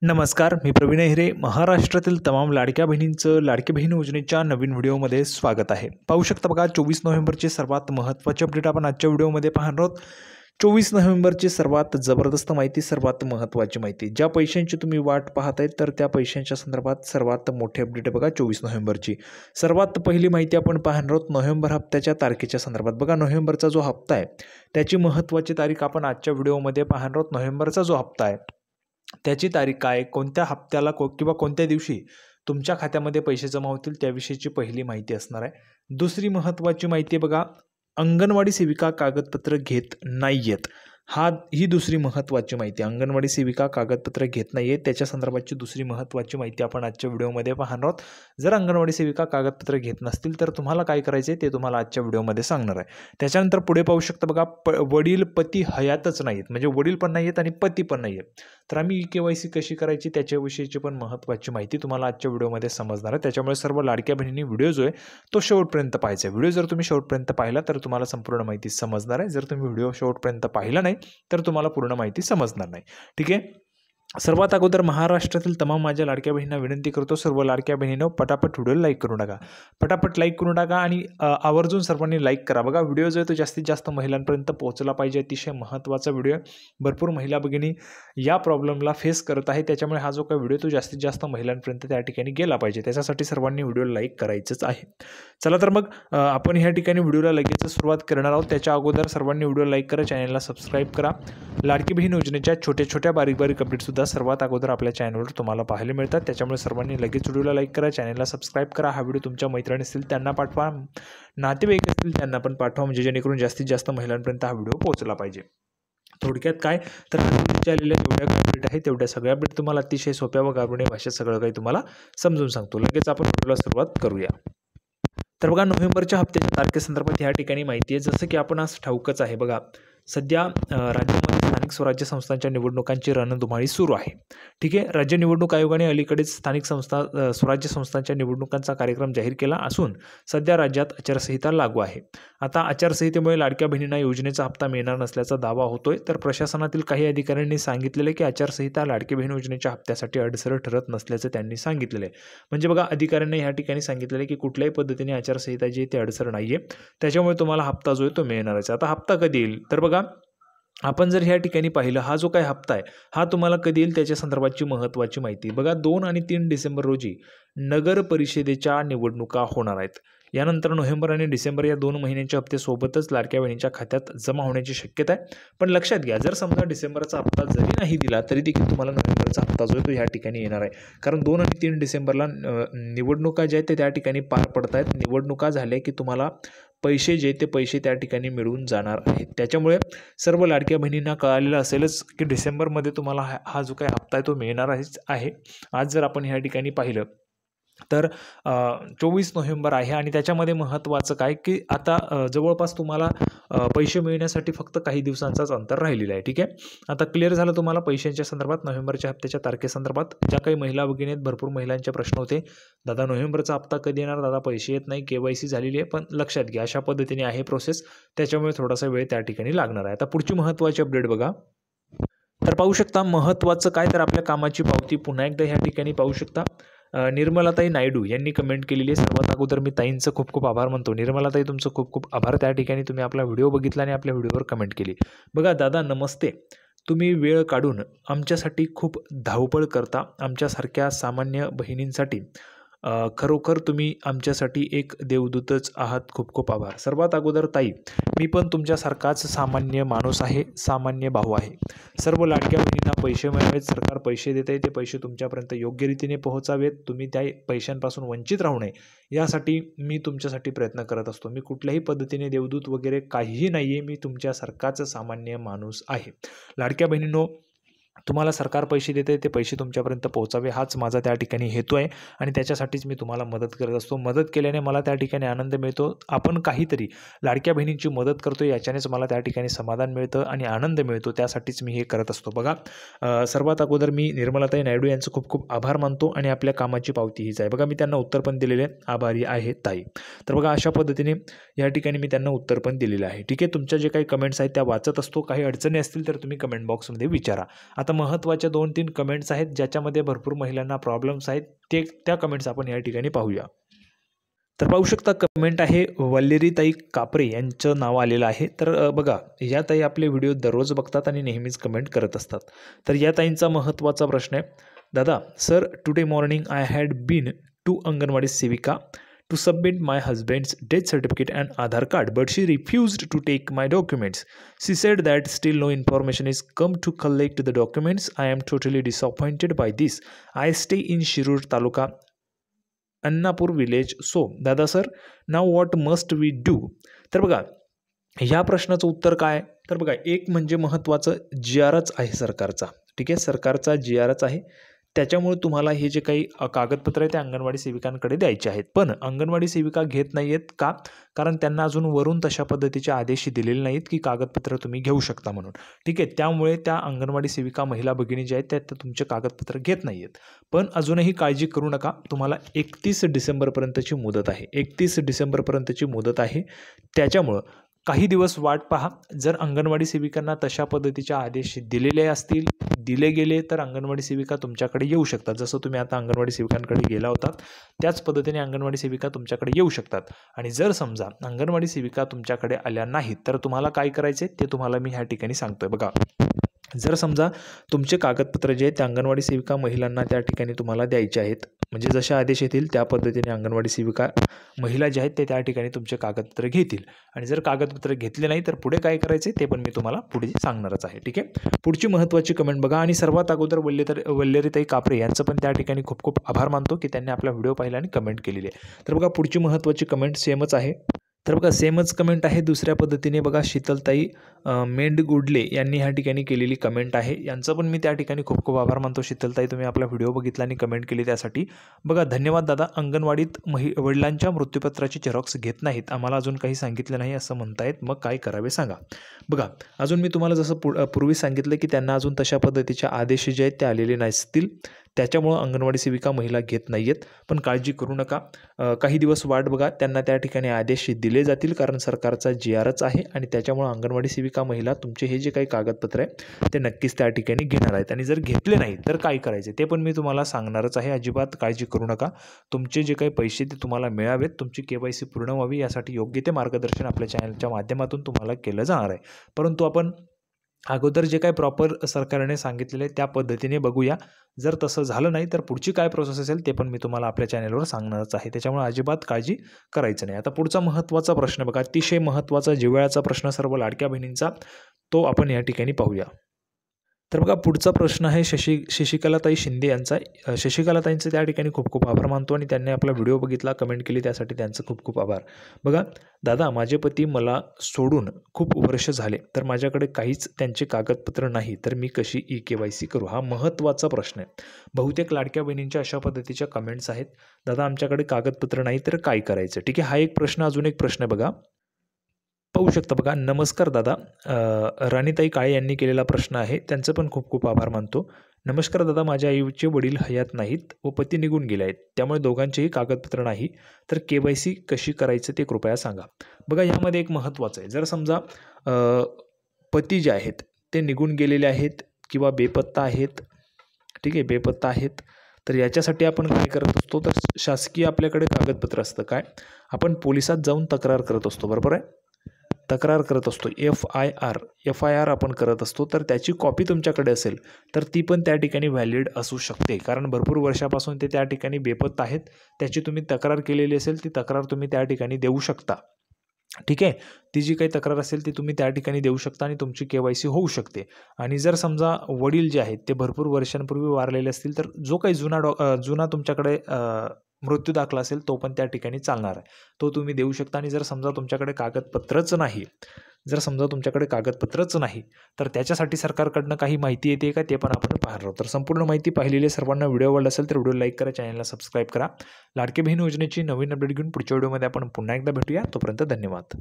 नमस्कार, मी प्रवीण हिरे. महाराष्ट्रातील तमाम लाडक्या बहिणींचं लाडकी बहीण योजनेच्या नवीन व्हिडिओमध्ये स्वागत आहे. पाहू शकता बघा, 24 नोव्हेंबरची सर्वात महत्त्वाची अपडेट आपण आजच्या व्हिडिओमध्ये पाहणार आहोत. 24 नोव्हेंबरची सर्वात जबरदस्त माहिती, सर्वात महत्त्वाची माहिती. ज्या पैशांची तुम्ही वाट पाहताय तर त्या पैशांच्या संदर्भात सर्वात मोठी अपडेट आहे बघा 24 नोव्हेंबरची. सर्वात पहिली माहिती आपण पाहणार आहोत नोव्हेंबर हप्त्याच्या तारखेच्या संदर्भात. बघा, नोव्हेंबरचा जो हप्ता आहे त्याची महत्त्वाची तारीख आपण आजच्या व्हिडिओमध्ये पाहणार आहोत. नोव्हेंबरचा जो हप्ता आहे त्याची तारीख काय, कोणत्या हप्त्याला किंवा कोणत्या दिवशी तुमच्या खात्यामध्ये पैसे जमा होतील त्याविषयीची पहिली माहिती असणार आहे. दुसरी महत्त्वाची माहिती बघा, अंगणवाडी सेविका कागदपत्र घेत नाहीयेत. ही दुसरी महत्त्वाची माहिती. अंगणवाडी सेविका कागदपत्र घेत नाहीये त्याच्या संदर्भाची दुसरी महत्त्वाची माहिती आपण आजच्या व्हिडिओमध्ये पाहणार आहोत. जर अंगणवाडी सेविका कागदपत्र घेत नसतील तर तुम्हाला काय करायचं आहे ते तुम्हाला आजच्या व्हिडिओमध्ये सांगणार आहे. त्याच्यानंतर पुढे पाहू शकता बघा, वडील पती हयातच नाहीत, म्हणजे वडील पण नाही आहेत आणि पती पण नाही आहेत. तर आम्ही KYC कशी करायची त्याच्याविषयीची पण महत्त्वाची माहिती तुम्हाला आजच्या व्हिडिओमध्ये समजणार आहे. त्याच्यामुळे सर्व लाडक्या बहिणींनी व्हिडिओ जो आहे तो शेवटपर्यंत पाहायचा आहे. व्हिडिओ जर तुम्ही शेवटपर्यंत पाहिला तर तुम्हाला संपूर्ण माहिती समजणार आहे. जर तुम्ही व्हिडिओ शेवटपर्यंत पाहिला नाही तर तुम्हाला पूर्ण माहिती समजणार नाही. ठीक आहे. सर्वात अगोदर महाराष्ट्रातील तमाम माझ्या लाडक्या बहिणींना विनंती करतो, सर्व लाडक्या बहिणींनो पटापट व्हिडिओ लाईक करून टाका. पटापट लाईक करून टाका आणि आवर्जून सर्वांनी लाईक करा. बघा, व्हिडिओ जो आहे तो जास्तीत जास्त महिलांपर्यंत पोहोचला पाहिजे. अतिशय महत्त्वाचा व्हिडिओ आहे. भरपूर महिला भगिनी या प्रॉब्लेमला फेस करत आहे, त्याच्यामुळे हा जो काही व्हिडिओ तो जास्तीत जास्त महिलांपर्यंत त्या ठिकाणी गेला पाहिजे. त्याच्यासाठी सर्वांनी व्हिडिओ लाईक करायचंच आहे. चला तर मग आपण ह्या ठिकाणी व्हिडिओला लगेच सुरुवात करणार आहोत. त्याच्या अगोदर सर्वांनी व्हिडिओ लाईक करा, चॅनलला सबस्क्राईब करा. लाडकी बहीण योजनेच्या छोट्या छोट्या बारीक बारीक अपडेटसुद्धा सर्वात अगोदर आपल्या चॅनलवर तुम्हाला पाहायला मिळतात. त्याच्यामुळे सर्वांनी लगेच व्हिडिओला लाईक करा, चॅनलला सबस्क्राईब करा. हा व्हिडिओ तुमच्या मैत्रिणी असतील त्यांना पाठवा, नातेवाईक असतील त्यांना पण पाठवा, म्हणजे जेणेकरून जास्तीत जास्त महिलांपर्यंत हा व्हिडिओ पोहोचला पाहिजे. थोडक्यात काय तर आलेल्या जेवढ्या अपडेट आहे तेवढ्या सगळ्या अपडेट तुम्हाला अतिशय सोप्या व गाभणी भाषेत सगळं काही तुम्हाला समजून सांगतो. लगेच आपण व्हिडिओला सुरुवात करूया. तर बघा, नोव्हेंबरच्या हप्त्याच्या तारखेसंदर्भात ह्या ठिकाणी माहिती आहे. जसं की आपण आज ठाऊकच आहे बघा, सध्या राज्यामध्ये स्थानिक स्वराज्य संस्थांच्या निवडणुकांची रणधुमाळी सुरू आहे. ठीक आहे. राज्य निवडणूक आयोगाने अलीकडेच स्थानिक स्वराज्य संस्थांच्या निवडणुकांचा कार्यक्रम जाहीर केला असून सध्या राज्यात आचारसंहिता लागू आहे. आता आचारसंहितेमुळे लाडक्या बहिणींना योजनेचा हप्ता मिळणार नसल्याचा दावा होतोय. तर प्रशासनातील काही अधिकाऱ्यांनी सांगितलेले की आचारसंहिता लाडकी बहीण योजनेच्या हप्त्यासाठी अडसर ठरत नसल्याचं त्यांनी सांगितलेलं आहे. म्हणजे बघा, अधिकाऱ्यांनी ह्या ठिकाणी सांगितलेलं की कुठल्याही पद्धतीने आचारसंहिता जी ते अडसर नाहीये, त्याच्यामुळे तुम्हाला हप्ता जो आहे तो मिळणारच. आता हप्ता कधी येईल तर बघा, आपण जर ह्या ठिकाणी पाहिलं, हा जो काही हप्ता आहे हा तुम्हाला कधी येईल त्याच्या संदर्भाची महत्त्वाची माहिती. बघा, 2 आणि 3 डिसेंबर रोजी नगर परिषदेच्या निवडणुका होणार आहेत. यानंतर नोव्हेंबर आणि डिसेंबर या 2 महिन्यांचे हप्ते सोबतच लाडक्या बहिणींच्या खात्यात जमा होण्याची शक्यता आहे. पण लक्षात घ्या, जर समजा डिसेंबरचा हप्ता जरी नाही दिला तरी देखील तुम्हाला नोव्हेंबरचा हप्ता जो आहे तो ह्या ठिकाणी येणार आहे. कारण 2 आणि 3 डिसेंबरला निवडणुका ज्या आहेत ते त्या ठिकाणी पार पडत आहेत. निवडणुका झाल्या की तुम्हाला पैसे जे ते पैसे त्या ठिकाणी मिळून जाणार आहेत. त्याच्यामुळे सर्व लाडक्या बहिणींना कळालेलं असेलच की डिसेंबरमध्ये तुम्हाला हा जो काही हप्ता आहे तो मिळणार आहे. आज जर आपण ह्या ठिकाणी पाहिलं तर 24 नोव्हेंबर आहे आणि त्याच्यामध्ये महत्त्वाचं काय की आता जवळपास तुम्हाला पैसे मिळण्यासाठी फक्त काही दिवसांचाच अंतर राहिलेलं आहे. ठीक आहे. आता क्लिअर झालं तुम्हाला पैशांच्या संदर्भात. नोव्हेंबरच्या हप्त्याच्या तारखेसंदर्भात ज्या काही महिला भगिनी आहेत, भरपूर महिलांचे प्रश्न होते, दादा नोव्हेंबरचा हप्ता कधी येणार, दादा पैसे येत नाही, KYC झालेली आहे. पण लक्षात घ्या, अशा पद्धतीने आहे प्रोसेस, त्याच्यामुळे थोडासा वेळ त्या ठिकाणी लागणार आहे. आता पुढची महत्त्वाची अपडेट बघा, तर पाहू शकता महत्त्वाचं काय तर आपल्या कामाची पावती पुन्हा एकदा ह्या ठिकाणी पाहू शकता. निर्मलाताई नायडू यांनी कमेंट केलेली आहे. सर्वात अगोदर मी ताईंचं खूप खूप आभार मानतो. निर्मलाताई, तुमचं खूप खूप आभार. त्या ठिकाणी तुम्ही आपला व्हिडिओ बघितला आणि आपल्या व्हिडिओवर कमेंट केली. बघा दादा, नमस्ते. तुम्ही वेळ काढून आमच्यासाठी खूप धावपळ करता. आमच्यासारख्या सामान्य बहिणींसाठी खरोखर तुम्ही आमच्यासाठी एक देवदूतच आहात. खूप खूप आभार. सर्वात अगोदर ताई, मी पण तुमच्यासारखाच सामान्य माणूस आहे, सामान्य भाऊ आहे. सर्व लाडक्या बहिणींना पैसे मिळावेत, सरकार पैसे देत आहे, ते पैसे तुमच्यापर्यंत योग्य रीतीने पोहोचावेत, तुम्ही त्या पैशांपासून वंचित राहू नये यासाठी मी तुमच्यासाठी प्रयत्न करत असतो. मी कुठल्याही पद्धतीने देवदूत वगैरे काहीही नाही आहे, मी तुमच्यासारखाच सामान्य माणूस आहे. लाडक्या बहिणींनो, तुम्हाला सरकार पैसे देते, ते पैसे तुमच्यापर्यंत पोहोचावे हाच माझा त्या ठिकाणी हेतू आहे आणि त्याच्यासाठीच मी तुम्हाला मदत करत असतो. मदत केल्याने मला त्या ठिकाणी आनंद मिळतो. आपण काहीतरी लाडक्या बहिणींची मदत करतो याच्यानेच मला त्या ठिकाणी समाधान मिळतं आणि आनंद मिळतो. त्यासाठीच मी हे करत असतो. बघा, सर्वात अगोदर मी निर्मलाताई नायडू यांचं खूप खूप आभार मानतो आणि आपल्या कामाची पावती हीच आहे. बघा, मी त्यांना उत्तर पण दिलेले आहे, आभारी आहे ताई. तर बघा, अशा पद्धतीने या ठिकाणी मी त्यांना उत्तर पण दिलेलं आहे. ठीक आहे. तुमच्या जे काही कमेंट्स आहेत त्या वाचत असतो. काही अडचणी असतील तर तुम्ही कमेंट बॉक्समध्ये विचारा. आता महत्त्वाच्या 2-3 कमेंट्स आहेत ज्याच्यामध्ये भरपूर महिलांना प्रॉब्लेम्स आहेत, त्या कमेंट्स आपण या ठिकाणी पाहूया. तर पाहू शकता कमेंट आहे वल्लेरीताई कापरे यांचं नाव आलेलं आहे. तर बघा, या ताई आपले व्हिडिओ दररोज बघतात आणि नेहमीच कमेंट करत असतात. तर या ताईंचा महत्त्वाचा प्रश्न आहे, दादा sir, today morning I had been to anganwadi सेविका to submit my husband's death certificate and Aadhaar card, but she refused to take my documents. She said that still no information is come to collect the documents. I am totally disappointed by this. I stay in Shirur Taluka, Annapur village. So, Dada sir, now what must we do? तर बघा, ह्या प्रश्नाचं उत्तर काय? तर बघा, एक म्हणजे महत्त्वाचं GRच आहे सरकारचा. ठीक आहे, सरकारचा GRच आहे. त्याच्यामुळे तुम्हाला हे जे काही कागदपत्र आहे ते अंगणवाडी सेविकांकडे द्यायचे आहेत. पण अंगणवाडी सेविका घेत नाही आहेत का? कारण त्यांना अजून वरून तशा पद्धतीचे आदेश दिलेले नाहीत की कागदपत्र तुम्ही घेऊ शकता म्हणून. ठीक आहे, त्यामुळे त्या अंगणवाडी सेविका महिला भगिनी ज्या आहेत त्या तुमचे कागदपत्र घेत नाही आहेत. पण अजूनही काळजी करू नका, तुम्हाला 31 डिसेंबरपर्यंतची मुदत आहे. 31 डिसेंबरपर्यंतची मुदत आहे. त्याच्यामुळं काही दिवस वाट पहा. जर अंगणवाडी सेविकांना तशा पद्धतीचे आदेश दिले गेले तर अंगणवाडी सेविका तुमच्याकडे येऊ शकतात. जसं तुम्ही आता अंगणवाडी सेविकांकडे गेला होतात त्याच पद्धतीने अंगणवाडी सेविका तुमच्याकडे येऊ शकतात. आणि जर समजा अंगणवाडी सेविका तुमच्याकडे आल्या नाहीत तर तुम्हाला काय करायचे ते तुम्हाला मी ह्या ठिकाणी सांगतोय. बघा, जर समजा तुमचे कागदपत्र जे आहेत त्या अंगणवाडी सेविका महिलांना त्या ठिकाणी तुम्हाला द्यायचे आहेत, म्हणजे जसे आदेश येतील त्या पद्धतीने अंगणवाडी सेविका महिला ज्या आहेत ते त्या ठिकाणी तुमचे कागदपत्र घेतील. आणि जर कागदपत्र घेतले नाही तर पुढे काय करायचे ते पण मी तुम्हाला पुढे सांगणारच आहे. ठीक आहे, पुढची महत्त्वाची कमेंट बघा. आणि सर्वात अगोदर वल्लेरीताई कापरे यांचं पण त्या ठिकाणी खूप खूप आभार मानतो की त्यांनी आपला व्हिडिओ पाहिला आणि कमेंट केलेली आहे. तर बघा, पुढची महत्त्वाची कमेंट सेमच आहे. तर बघा, सेमच कमेंट आहे दुसऱ्या पद्धतीने. बघा, शीतलताई मेंढगुडले यांनी ह्या ठिकाणी केलेली कमेंट आहे. यांचं पण मी त्या ठिकाणी खूप खूप आभार मानतो. शीतलताई, तुम्ही आपला व्हिडिओ बघितला आणि कमेंट केली त्यासाठी. बघा, धन्यवाद दादा. अंगणवाडीत वडिलांच्या मृत्यूपत्राची झेरॉक्स घेत नाहीत, आम्हाला अजून काही सांगितलं नाही असं म्हणतायत, मग काय करावे सांगा. बघा, अजून मी तुम्हाला जसं पूर्वी सांगितलं की त्यांना अजून तशा पद्धतीचे आदेश जे आहेत ते आलेले नसतील, त्याच्यामुळं अंगणवाडी सेविका महिला घेत नाही आहेत. पण काळजी करू नका, काही दिवस वाट बघा, त्यांना त्या ठिकाणी आदेश दिले जातील कारण सरकारचा GRच आहे. आणि त्याच्यामुळं अंगणवाडी सेविका महिला तुमचे हे जे काही कागदपत्र आहे ते नक्कीच त्या ठिकाणी घेणार आहेत. आणि जर घेतले नाही तर काय करायचे ते पण मी तुम्हाला सांगणारच आहे. अजिबात काळजी करू नका, तुमचे जे काही पैसे ते तुम्हाला मिळावेत, तुमची KYC पूर्ण व्हावी यासाठी योग्य ते मार्गदर्शन आपल्या चॅनलच्या माध्यमातून तुम्हाला केलं जाणार आहे. परंतु आपण अगोदर जे काही प्रॉपर सरकारने सांगितलेले त्या पद्धतीने बघूया. जर तसं झालं नाही तर पुढची काय प्रोसेस असेल ते पण मी तुम्हाला आपल्या चॅनलवर सांगणारच आहे. त्याच्यामुळे अजिबात काळजी करायचं नाही. आता पुढचा महत्त्वाचा प्रश्न बघा, अतिशय महत्त्वाचा जिव्हाळ्याचा प्रश्न सर्व लाडक्या बहिणींचा, तो आपण या ठिकाणी पाहूया. तर बघा, पुढचा प्रश्न आहे शशिकलाताई शिंदे यांचा. शशिकलाताईंचं त्या ठिकाणी खूप खूप आभार मानतो आणि त्यांनी आपला व्हिडिओ बघितला, कमेंट केली, त्यासाठी त्यांचं खूप खूप आभार. बघा, दादा, माझे पती मला सोडून खूप वर्ष झाले, तर माझ्याकडे काहीच त्यांचे कागदपत्र नाही, तर मी कशी KYC करू? हा महत्त्वाचा प्रश्न आहे. बहुतेक लाडक्या बहिणींच्या अशा पद्धतीच्या कमेंट्स आहेत, दादा आमच्याकडे कागदपत्र नाही तर काय करायचं? ठीक आहे, हा एक प्रश्न. अजून एक प्रश्न बघा, पाहू शकता. बघा, नमस्कार दादा, राणीताई काळे यांनी केलेला प्रश्न आहे, त्यांचं पण खूप खूप आभार मानतो. नमस्कार दादा, माझ्या आईचे वडील हयात नाहीत व पती निघून गेले आहेत, त्यामुळे दोघांचेही कागदपत्र नाही, तर KYC कशी करायचं ते कृपया सांगा. बघा, यामध्ये एक महत्त्वाचं आहे, जर समजा पती जे आहेत ते निघून गेलेले आहेत किंवा बेपत्ता आहेत, ठीक आहे, बेपत्ता आहेत, तर याच्यासाठी आपण काय करत असतो, तर शासकीय आपल्याकडे कागदपत्र असतं. काय, आपण पोलिसात जाऊन तक्रार करत असतो, बरोबर आहे, तक्रार करत असतो. FIR आपण करत असतो. तर त्याची कॉपी तुमच्याकडे असेल तर ती पण त्या ठिकाणी व्हॅलिड असू शकते, कारण भरपूर वर्षापासून ते त्या ठिकाणी बेपत्ता आहेत. त्याची तुम्ही तक्रार केलेली असेल, ती तक्रार तुम्ही त्या ठिकाणी देऊ शकता. ठीक आहे, ती जी काही तक्रार असेल ती तुम्ही त्या ठिकाणी देऊ शकता आणि तुमची KYC होऊ शकते. आणि जर समजा वडील जे आहेत ते भरपूर वर्षांपूर्वी वारलेले असतील तर जो काही जुना तुमच्याकडे मृत्यू दाखला असेल तो पण त्या ठिकाणी चालणार आहे, तो तुम्ही देऊ शकता. आणि जर समजा तुमच्याकडे कागदपत्रच नाही, तर त्याच्यासाठी सरकारकडनं काही माहिती येते का ते पण आपण पाहणार आहोत. तर संपूर्ण माहिती पाहिलेली सर्वांना व्हिडिओ आवडला असेल तर व्हिडिओ लाईक करा, चॅनलला सबस्क्राईब करा. लाडकी बहीण योजनेची नवीन अपडेट घेऊन पुढच्या व्हिडिओमध्ये आपण पुन्हा एकदा भेटूया. तोपर्यंत धन्यवाद.